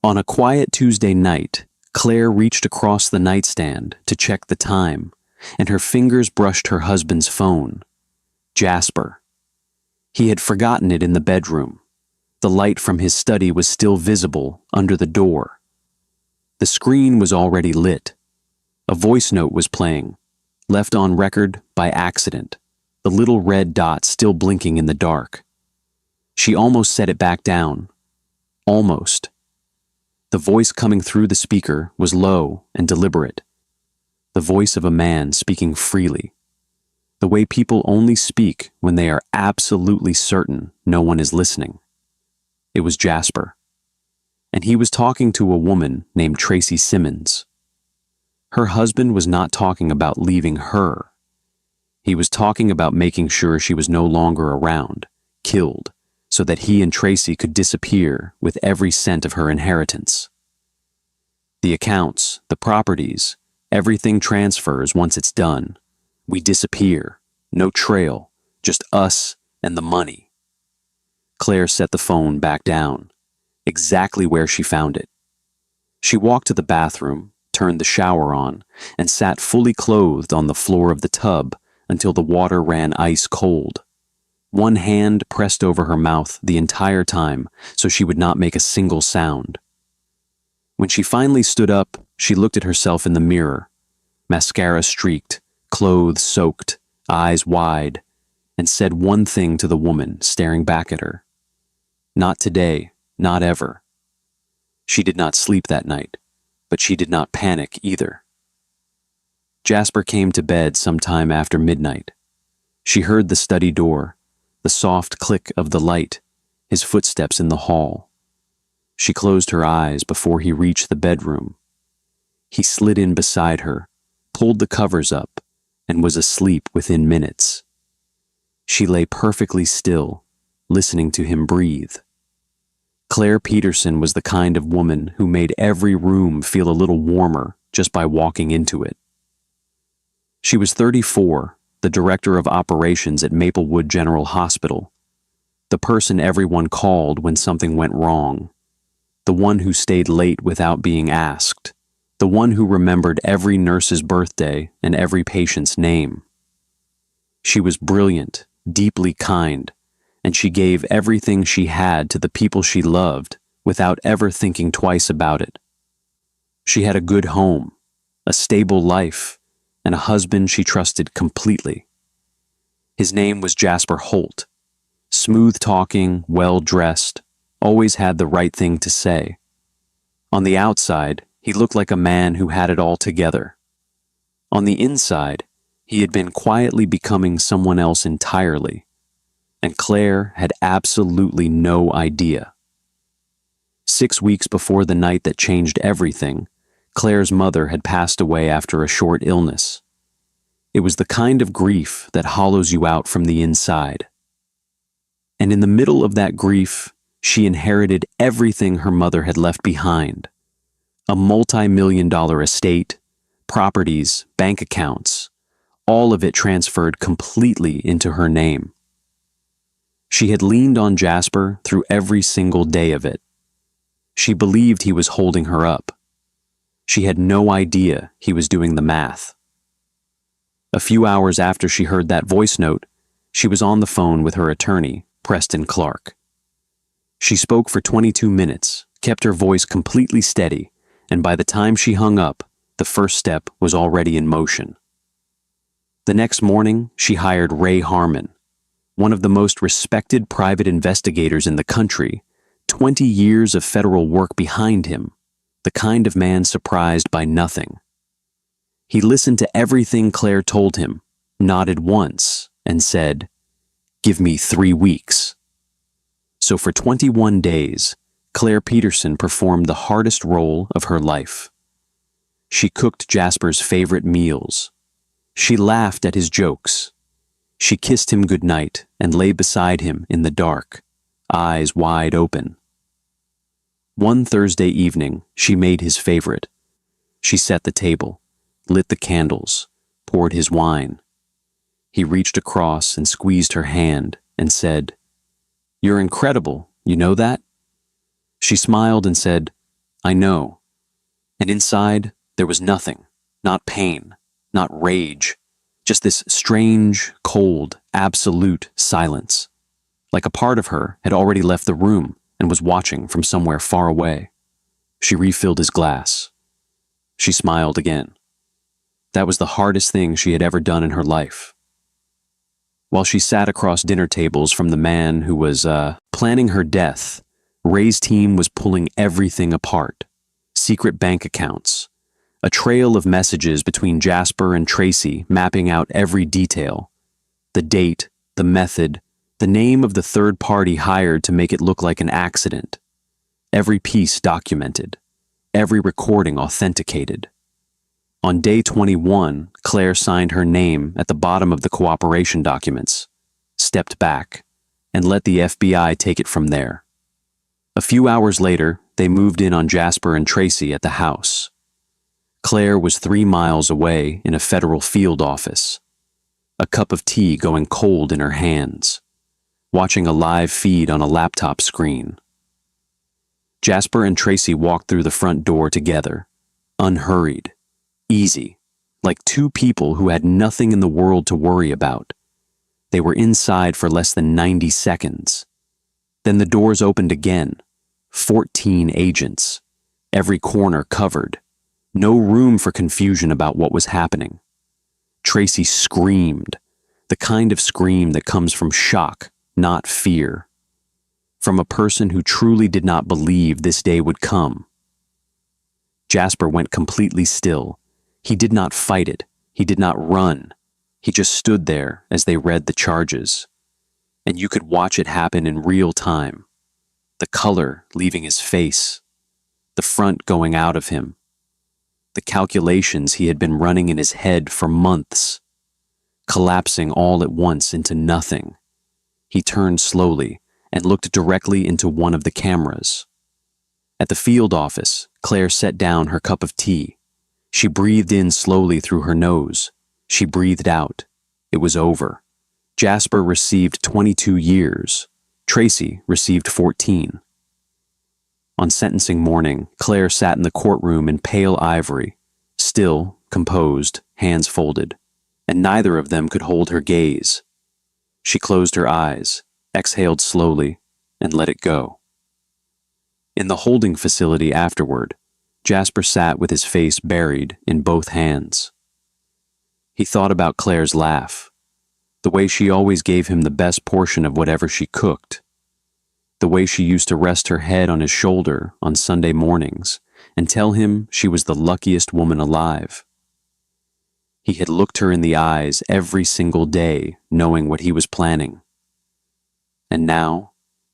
On a quiet Tuesday night, Claire reached across the nightstand to check the time, and her fingers brushed her husband's phone. Jasper. He had forgotten it in the bedroom. The light from his study was still visible under the door. The screen was already lit. A voice note was playing, left on record by accident, the little red dot still blinking in the dark. She almost set it back down. Almost. The voice coming through the speaker was low and deliberate. The voice of a man speaking freely. The way people only speak when they are absolutely certain no one is listening. It was Jasper. And he was talking to a woman named Tracy Simmons. Her husband was not talking about leaving her. He was talking about making sure she was no longer around, killed, so that he and Tracy could disappear with every cent of her inheritance. The accounts, the properties, everything transfers once it's done. We disappear. No trail, just us and the money. Claire set the phone back down, exactly where she found it. She walked to the bathroom, turned the shower on, and sat fully clothed on the floor of the tub until the water ran ice cold. One hand pressed over her mouth the entire time so she would not make a single sound. When she finally stood up, she looked at herself in the mirror, mascara streaked, clothes soaked, eyes wide, and said one thing to the woman staring back at her. Not today, not ever. She did not sleep that night, but she did not panic either. Jasper came to bed sometime after midnight. She heard the study door, the soft click of the light, his footsteps in the hall. She closed her eyes before he reached the bedroom. He slid in beside her, pulled the covers up, and was asleep within minutes. She lay perfectly still, listening to him breathe. Claire Peterson was the kind of woman who made every room feel a little warmer just by walking into it. She was 34, the director of operations at Maplewood General Hospital, the person everyone called when something went wrong, the one who stayed late without being asked, the one who remembered every nurse's birthday and every patient's name. She was brilliant, deeply kind, and she gave everything she had to the people she loved without ever thinking twice about it. She had a good home, a stable life, and a husband she trusted completely. His name was Jasper Holt. Smooth-talking, well-dressed, always had the right thing to say. On the outside, he looked like a man who had it all together. On the inside, he had been quietly becoming someone else entirely, and Claire had absolutely no idea. 6 weeks before the night that changed everything, Claire's mother had passed away after a short illness. It was the kind of grief that hollows you out from the inside. And in the middle of that grief, she inherited everything her mother had left behind. A multi-million-dollar estate, properties, bank accounts, all of it transferred completely into her name. She had leaned on Jasper through every single day of it. She believed he was holding her up. She had no idea he was doing the math. A few hours after she heard that voice note, she was on the phone with her attorney, Preston Clark. She spoke for 22 minutes, kept her voice completely steady, and by the time she hung up, the first step was already in motion. The next morning, she hired Ray Harmon, one of the most respected private investigators in the country, 20 years of federal work behind him, the kind of man surprised by nothing. He listened to everything Claire told him, nodded once, and said, "Give me 3 weeks." So for 21 days, Claire Peterson performed the hardest role of her life. She cooked Jasper's favorite meals. She laughed at his jokes. She kissed him goodnight and lay beside him in the dark, eyes wide open. One Thursday evening, she made his favorite. She set the table, lit the candles, poured his wine. He reached across and squeezed her hand and said, "You're incredible, you know that?" She smiled and said, I know. And inside, there was nothing. Not pain, not rage. Just this strange, cold, absolute silence. Like a part of her had already left the room and was watching from somewhere far away. She refilled his glass. She smiled again. That was the hardest thing she had ever done in her life. While she sat across dinner tables from the man who was, planning her death, Ray's team was pulling everything apart. Secret bank accounts, a trail of messages between Jasper and Tracy mapping out every detail. The date, the method, the name of the third party hired to make it look like an accident. Every piece documented. Every recording authenticated. On day 21, Claire signed her name at the bottom of the cooperation documents, stepped back, and let the FBI take it from there. A few hours later, they moved in on Jasper and Tracy at the house. Claire was 3 miles away in a federal field office, a cup of tea going cold in her hands, watching a live feed on a laptop screen. Jasper and Tracy walked through the front door together, unhurried, easy, like two people who had nothing in the world to worry about. They were inside for less than 90 seconds. Then the doors opened again. 14 agents, every corner covered. No room for confusion about what was happening. Tracy screamed, the kind of scream that comes from shock, not fear. From a person who truly did not believe this day would come. Jasper went completely still. He did not fight it. He did not run. He just stood there as they read the charges. And you could watch it happen in real time. The color leaving his face. The front going out of him. The calculations he had been running in his head for months. Collapsing all at once into nothing. He turned slowly and looked directly into one of the cameras. At the field office, Claire set down her cup of tea. She breathed in slowly through her nose. She breathed out. It was over. Jasper received 22 years. Tracy received 14. On sentencing morning, Claire sat in the courtroom in pale ivory, still, composed, hands folded, and neither of them could hold her gaze. She closed her eyes, exhaled slowly, and let it go. In the holding facility afterward, Jasper sat with his face buried in both hands. He thought about Claire's laugh, the way she always gave him the best portion of whatever she cooked, the way she used to rest her head on his shoulder on Sunday mornings and tell him she was the luckiest woman alive. He had looked her in the eyes every single day, knowing what he was planning. And now,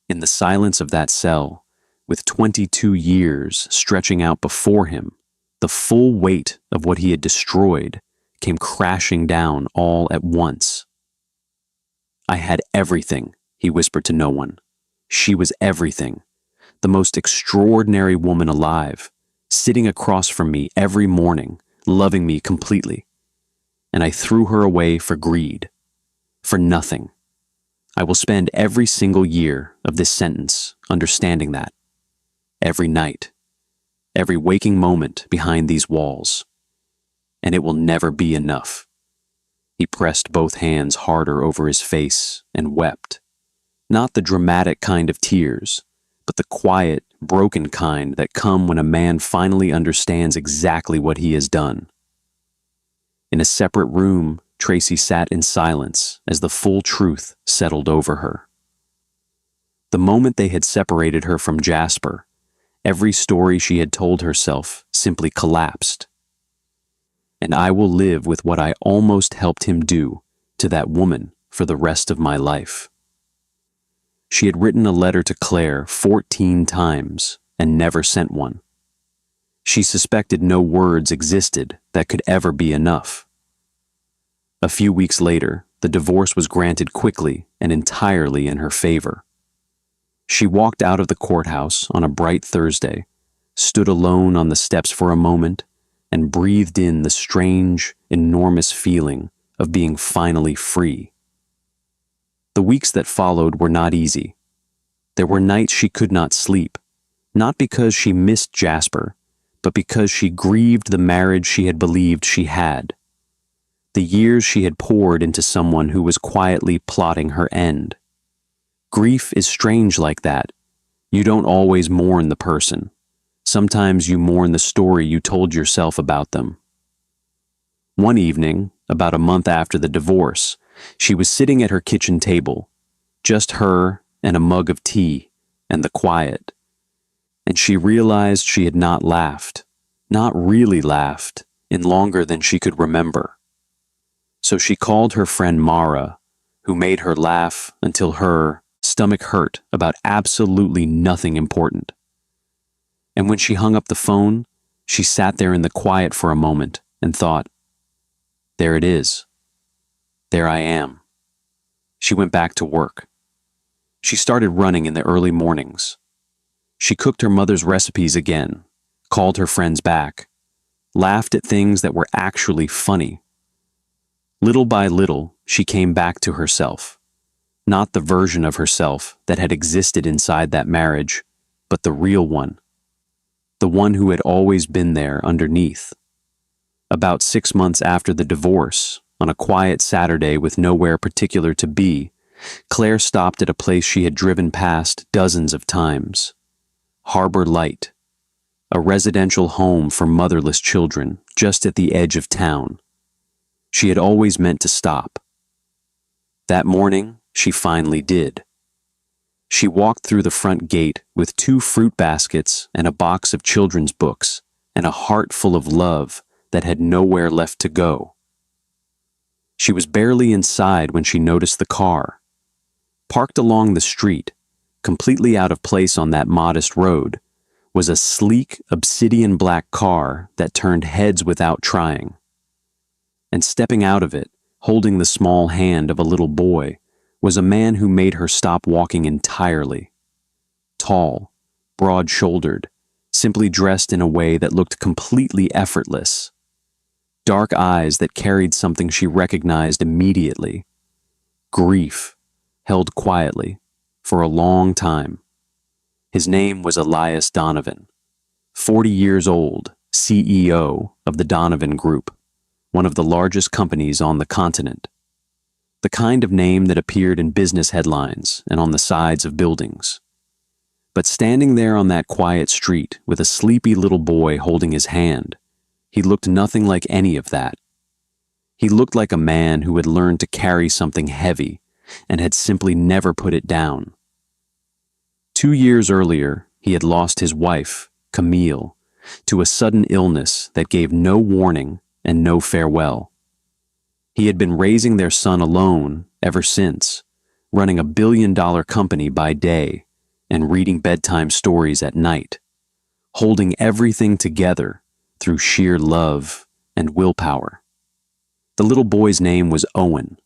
in the silence of that cell, with 22 years stretching out before him, the full weight of what he had destroyed came crashing down all at once. I had everything, he whispered to no one. She was everything, the most extraordinary woman alive, sitting across from me every morning, loving me completely. And I threw her away for greed, for nothing. I will spend every single year of this sentence understanding that. Every night, every waking moment behind these walls. And it will never be enough. He pressed both hands harder over his face and wept. Not the dramatic kind of tears, but the quiet, broken kind that come when a man finally understands exactly what he has done. In a separate room, Tracy sat in silence as the full truth settled over her. The moment they had separated her from Jasper, every story she had told herself simply collapsed. And I will live with what I almost helped him do to that woman for the rest of my life. She had written a letter to Claire 14 times and never sent one. She suspected no words existed that could ever be enough. A few weeks later, the divorce was granted quickly and entirely in her favor. She walked out of the courthouse on a bright Thursday, stood alone on the steps for a moment, and breathed in the strange, enormous feeling of being finally free. The weeks that followed were not easy. There were nights she could not sleep, Not because she missed Jasper, but because she grieved the marriage she had believed she had. The years she had poured into someone who was quietly plotting her end. Grief is strange like that. You don't always mourn the person. Sometimes you mourn the story you told yourself about them. One evening, about a month after the divorce, she was sitting at her kitchen table, just her and a mug of tea and the quiet. And she realized she had not laughed, not really laughed, in longer than she could remember. So she called her friend Mara, who made her laugh until her stomach hurt about absolutely nothing important. And when she hung up the phone, she sat there in the quiet for a moment and thought, there it is. There I am. She went back to work. She started running in the early mornings. She cooked her mother's recipes again, called her friends back, laughed at things that were actually funny. Little by little, she came back to herself. Not the version of herself that had existed inside that marriage, but the real one. The one who had always been there underneath. About 6 months after the divorce, on a quiet Saturday with nowhere particular to be, Claire stopped at a place she had driven past dozens of times. Harbor Light, a residential home for motherless children just at the edge of town. She had always meant to stop. That morning, she finally did. She walked through the front gate with 2 fruit baskets and a box of children's books and a heart full of love that had nowhere left to go. She was barely inside when she noticed the car. Parked along the street, completely out of place on that modest road, was a sleek, obsidian black car that turned heads without trying. And stepping out of it, holding the small hand of a little boy, was a man who made her stop walking entirely. Tall, broad-shouldered, simply dressed in a way that looked completely effortless. Dark eyes that carried something she recognized immediately. Grief, held quietly, for a long time. His name was Elias Donovan, 40 years old, CEO of the Donovan Group, one of the largest companies on the continent. The kind of name that appeared in business headlines and on the sides of buildings. But standing there on that quiet street with a sleepy little boy holding his hand, he looked nothing like any of that. He looked like a man who had learned to carry something heavy and had simply never put it down. 2 years earlier, he had lost his wife, Camille, to a sudden illness that gave no warning and no farewell. He had been raising their son alone ever since, running a billion-dollar company by day and reading bedtime stories at night, holding everything together through sheer love and willpower. The little boy's name was Owen.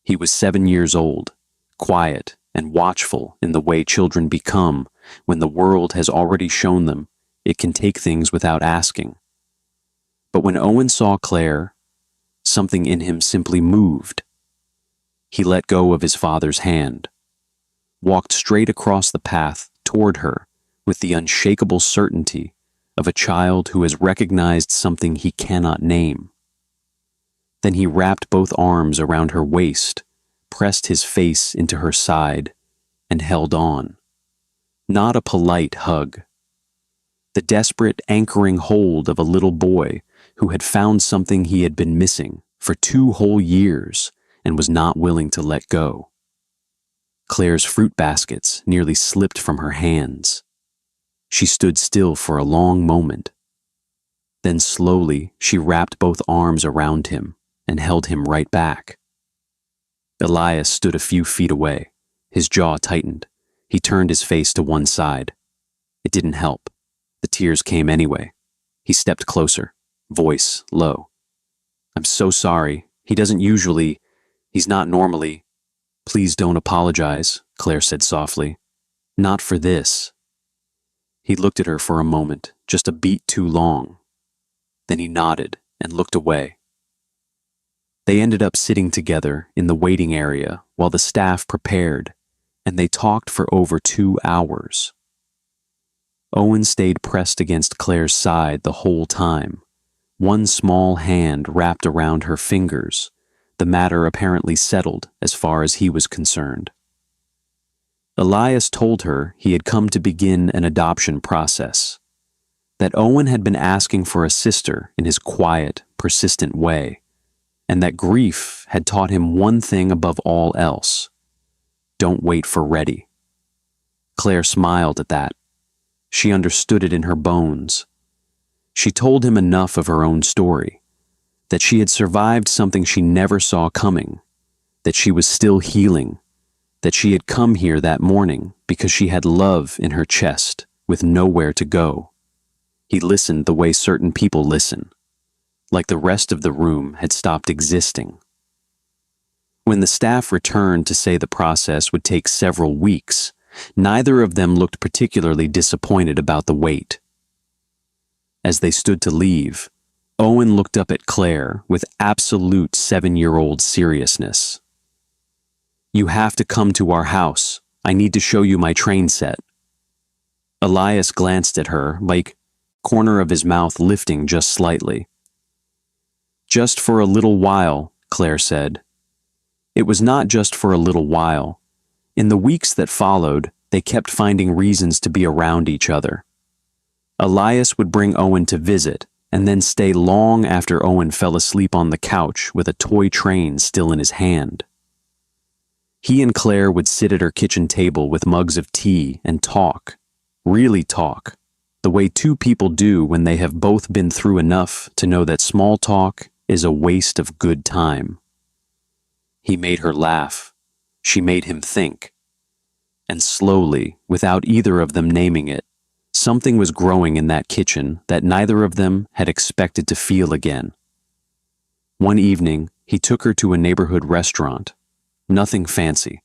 He was 7 years old, quiet and watchful in the way children become when the world has already shown them it can take things without asking. But when Owen saw Claire, something in him simply moved. He let go of his father's hand, walked straight across the path toward her with the unshakable certainty of a child who has recognized something he cannot name. Then he wrapped both arms around her waist, pressed his face into her side, and held on. Not a polite hug. The desperate anchoring hold of a little boy who had found something he had been missing for 2 whole years and was not willing to let go. Claire's fruit baskets nearly slipped from her hands. She stood still for a long moment. Then slowly she wrapped both arms around him and held him right back. Elias stood a few feet away. His jaw tightened. He turned his face to one side. It didn't help. The tears came anyway. He stepped closer, voice low. "I'm so sorry. He's not normally." "Please don't apologize," Claire said softly. "Not for this." He looked at her for a moment, just a beat too long. Then he nodded and looked away. They ended up sitting together in the waiting area while the staff prepared, and they talked for over 2 hours. Owen stayed pressed against Claire's side the whole time, one small hand wrapped around her fingers, the matter apparently settled as far as he was concerned. Elias told her he had come to begin an adoption process, that Owen had been asking for a sister in his quiet, persistent way, and that grief had taught him one thing above all else: don't wait for ready. Claire smiled at that. She understood it in her bones. She told him enough of her own story, that she had survived something she never saw coming, that she was still healing, that she had come here that morning because she had love in her chest with nowhere to go. He listened the way certain people listen, like the rest of the room had stopped existing. When the staff returned to say the process would take several weeks, neither of them looked particularly disappointed about the wait. As they stood to leave, Owen looked up at Claire with absolute 7-year-old seriousness. "You have to come to our house. I need to show you my train set." Elias glanced at her, like, corner of his mouth lifting just slightly. "Just for a little while," Claire said. It was not just for a little while. In the weeks that followed, they kept finding reasons to be around each other. Elias would bring Owen to visit, and then stay long after Owen fell asleep on the couch with a toy train still in his hand. He and Claire would sit at her kitchen table with mugs of tea and talk, really talk, the way two people do when they have both been through enough to know that small talk is a waste of good time. He made her laugh. She made him think. And slowly, without either of them naming it, something was growing in that kitchen that neither of them had expected to feel again. One evening, he took her to a neighborhood restaurant. Nothing fancy.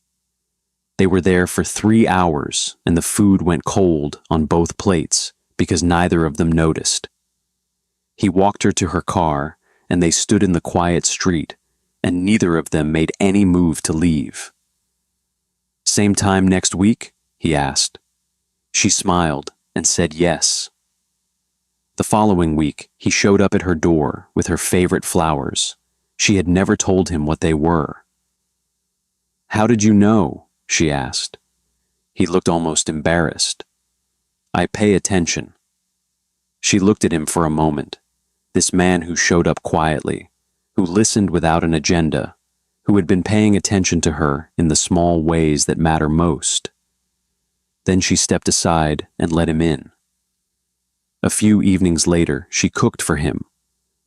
They were there for 3 hours, and the food went cold on both plates because neither of them noticed. He walked her to her car, and they stood in the quiet street, and neither of them made any move to leave. "Same time next week?" he asked. She smiled and said yes. The following week, he showed up at her door with her favorite flowers. She had never told him what they were. "How did you know?" she asked. He looked almost embarrassed. "I pay attention." She looked at him for a moment, this man who showed up quietly, who listened without an agenda, who had been paying attention to her in the small ways that matter most. Then she stepped aside and let him in. A few evenings later, she cooked for him,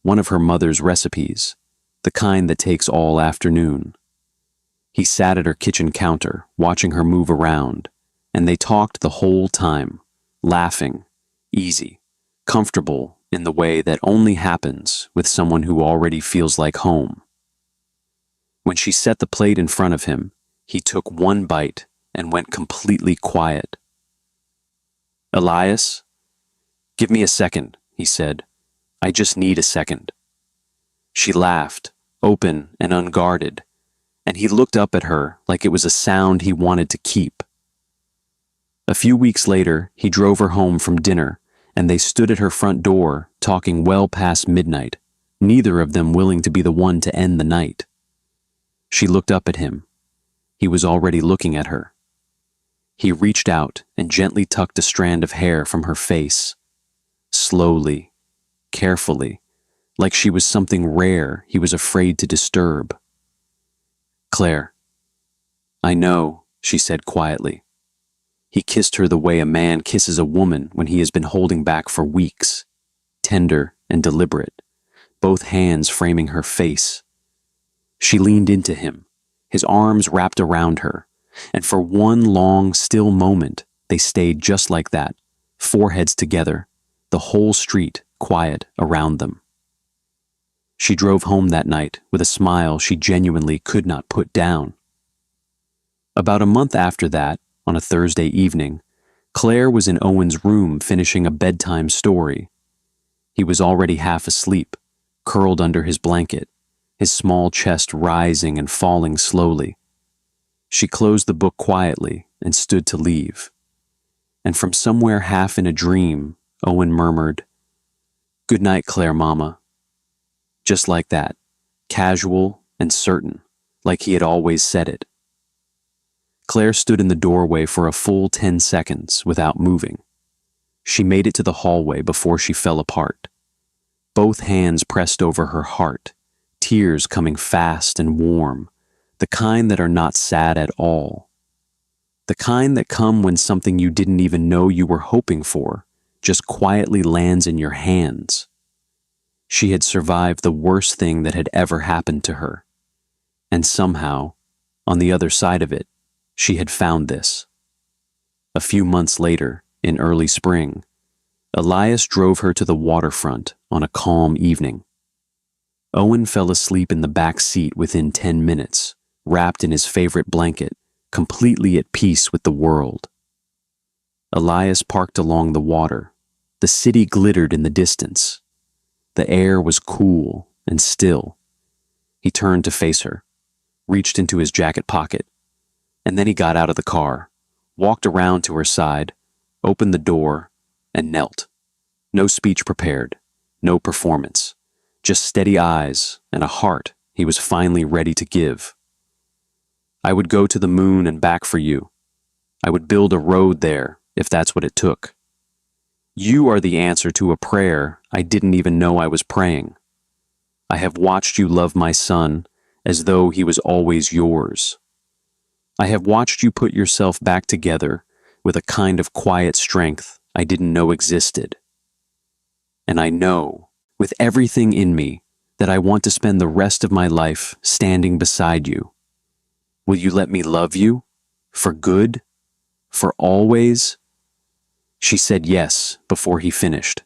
one of her mother's recipes, the kind that takes all afternoon. He sat at her kitchen counter, watching her move around, and they talked the whole time, laughing, easy, comfortable in the way that only happens with someone who already feels like home. When she set the plate in front of him, he took one bite and went completely quiet. "Elias? Give me a second," he said. "I just need a second." She laughed, open and unguarded, and he looked up at her like it was a sound he wanted to keep. A few weeks later, he drove her home from dinner, and they stood at her front door, talking well past midnight, neither of them willing to be the one to end the night. She looked up at him. He was already looking at her. He reached out and gently tucked a strand of hair from her face. Slowly, carefully, like she was something rare he was afraid to disturb. "Claire." "I know," she said quietly. He kissed her the way a man kisses a woman when he has been holding back for weeks, tender and deliberate, both hands framing her face. She leaned into him, his arms wrapped around her, and for one long, still moment, they stayed just like that, foreheads together, the whole street quiet around them. She drove home that night with a smile she genuinely could not put down. About a month after that, on a Thursday evening, Claire was in Owen's room finishing a bedtime story. He was already half asleep, curled under his blanket, his small chest rising and falling slowly. She closed the book quietly and stood to leave. and from somewhere half in a dream, Owen murmured, "Good night, Claire, Mama." Just like that, casual and certain, like he had always said it. Claire stood in the doorway for a full 10 seconds without moving. She made it to the hallway before she fell apart. Both hands pressed over her heart, tears coming fast and warm, the kind that are not sad at all. The kind that come when something you didn't even know you were hoping for just quietly lands in your hands. She had survived the worst thing that had ever happened to her. And somehow, on the other side of it, she had found this. A few months later, in early spring, Elias drove her to the waterfront on a calm evening. Owen fell asleep in the back seat within 10 minutes, wrapped in his favorite blanket, completely at peace with the world. Elias parked along the water. The city glittered in the distance. The air was cool and still. He turned to face her, reached into his jacket pocket, and then he got out of the car, walked around to her side, opened the door, and knelt. No speech prepared, no performance, just steady eyes and a heart he was finally ready to give. "I would go to the moon and back for you. I would build a road there if that's what it took. You are the answer to a prayer I didn't even know I was praying. I have watched you love my son as though he was always yours. I have watched you put yourself back together with a kind of quiet strength I didn't know existed. And I know, with everything in me, that I want to spend the rest of my life standing beside you. Will you let me love you? For good? For always?" She said yes before he finished.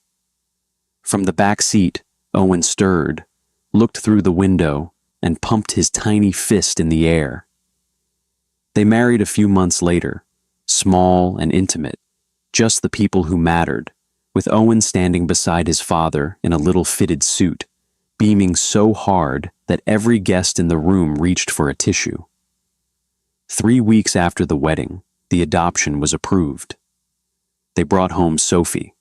From the back seat, Owen stirred, looked through the window, and pumped his tiny fist in the air. They married a few months later, small and intimate, just the people who mattered, with Owen standing beside his father in a little fitted suit, beaming so hard that every guest in the room reached for a tissue. 3 weeks after the wedding, the adoption was approved. They brought home Sophie,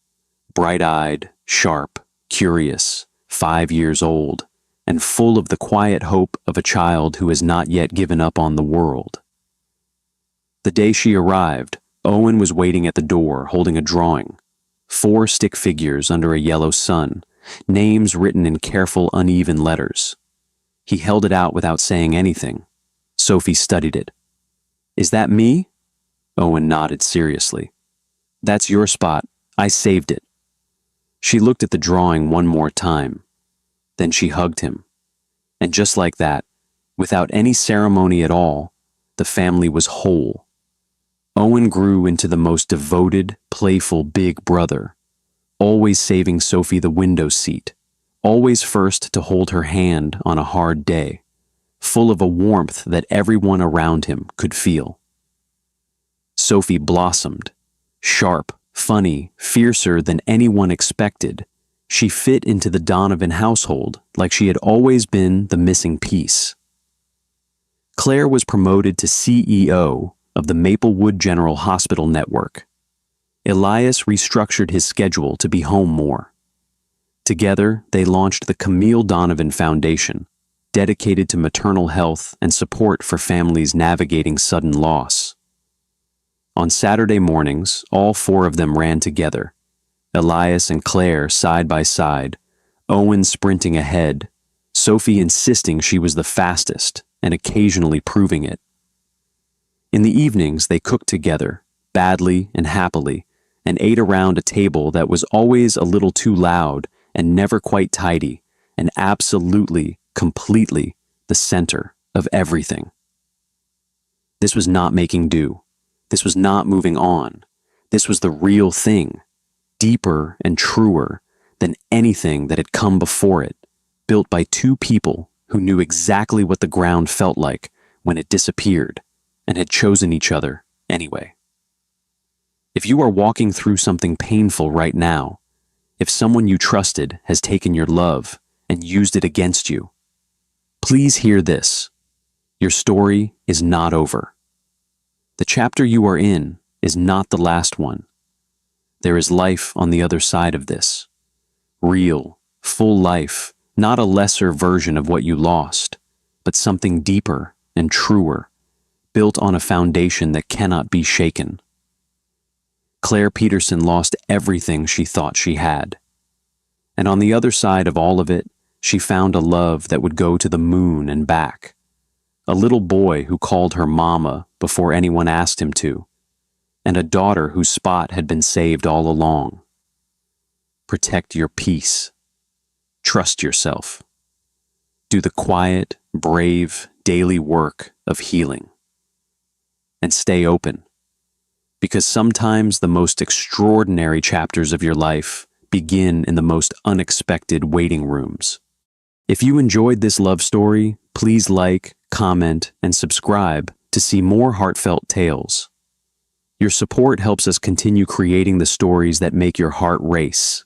bright-eyed, sharp, curious, 5 years old, and full of the quiet hope of a child who has not yet given up on the world. The day she arrived, Owen was waiting at the door holding a drawing, 4 stick figures under a yellow sun, names written in careful, uneven letters. He held it out without saying anything. Sophie studied it. "Is that me?" Owen nodded seriously. "That's your spot. I saved it." She looked at the drawing one more time. Then she hugged him. And just like that, without any ceremony at all, the family was whole. Owen grew into the most devoted, playful big brother, always saving Sophie the window seat, always first to hold her hand on a hard day, full of a warmth that everyone around him could feel. Sophie blossomed, sharp, funny, fiercer than anyone expected. She fit into the Donovan household like she had always been the missing piece. Claire was promoted to CEO of the Maplewood General Hospital Network. Elias restructured his schedule to be home more. Together, they launched the Camille Donovan Foundation, dedicated to maternal health and support for families navigating sudden loss. On Saturday mornings, all 4 of them ran together, Elias and Claire side by side, Owen sprinting ahead, Sophie insisting she was the fastest and occasionally proving it. In the evenings, they cooked together, badly and happily, and ate around a table that was always a little too loud and never quite tidy, and absolutely, completely the center of everything. This was not making do. This was not moving on. This was the real thing, deeper and truer than anything that had come before it, built by 2 people who knew exactly what the ground felt like when it disappeared, and had chosen each other anyway. If you are walking through something painful right now, if someone you trusted has taken your love and used it against you, please hear this. Your story is not over. The chapter you are in is not the last one. There is life on the other side of this. Real, full life, not a lesser version of what you lost, but something deeper and truer, built on a foundation that cannot be shaken. Claire Peterson lost everything she thought she had. And on the other side of all of it, she found a love that would go to the moon and back. A little boy who called her mama before anyone asked him to, and a daughter whose spot had been saved all along. Protect your peace. Trust yourself. Do the quiet, brave, daily work of healing. And stay open. Because sometimes the most extraordinary chapters of your life begin in the most unexpected waiting rooms. If you enjoyed this love story, please like, comment, and subscribe to see more heartfelt tales. Your support helps us continue creating the stories that make your heart race.